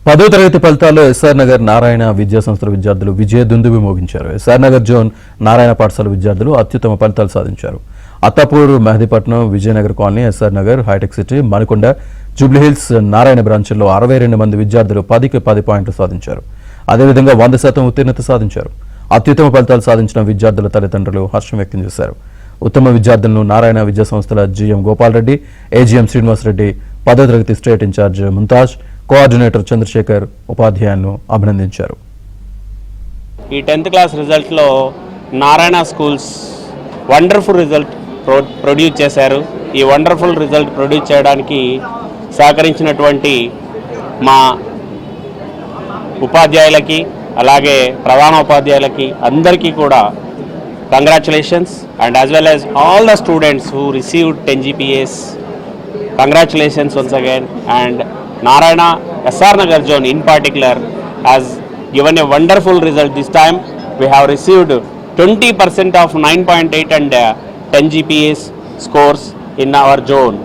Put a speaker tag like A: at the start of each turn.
A: 10వ తరగతి ఫలితాల్లో ఎస్ఆర్ నగర్ నారాయణ విద్యా సంస్థల విద్యార్థులు విజయ దుందుబి మోగించారు. ఎస్ఆర్ నగర్ జోన్ నారాయణ పాఠశాల విద్యార్థులు అత్యుత్తమ ఫలితాలు సాధించారు. అత్తాపూర్, మెహదీపట్నం, విజయనగర్ కాలనీ, ఎస్ఆర్ నగర్, హైటెక్ సిటీ, మణికొండ, జూబ్లీహిల్స్, నారాయణ బ్రాంచ్ల్లో 62 మంది విద్యార్థులు 10కి 10 పాయింట్లు సాధించారు. అదేవిధంగా 100% ఉత్తీర్ణత సాధించారు. అత్యుత్తమ ఫలితాలు సాధించిన విద్యార్థుల తల్లిదండ్రులు హర్షం వ్యక్తం చేశారు. ఉత్తమ విద్యార్థులను నారాయణ విద్యా సంస్థల జీఎం గోపాలరెడ్డి, ఏజీఎం శ్రీనివాసరెడ్డి, 10వ తరగతి state incharge Mumtaz, coordinator Chandrasekhar ఉపాధ్యాయులను అభినందించారు.
B: ఈ 10th క్లాస్ రిజల్ట్లో Narayana schools wonderful result produce చేశారు. ఈ వండర్ఫుల్ రిజల్ట్ ప్రొడ్యూస్ చేయడానికి సహకరించినటువంటి మా ఉపాధ్యాయులకి, అలాగే ప్రధాన ఉపాధ్యాయులకి అందరికీ కూడా congratulations. And as well as all the students who received 10 GPAs, congratulations once again. And Narayana SR Nagar zone in particular has given a wonderful result. This time we have received 20% of 9.8 and 10 GPAs scores in our zone.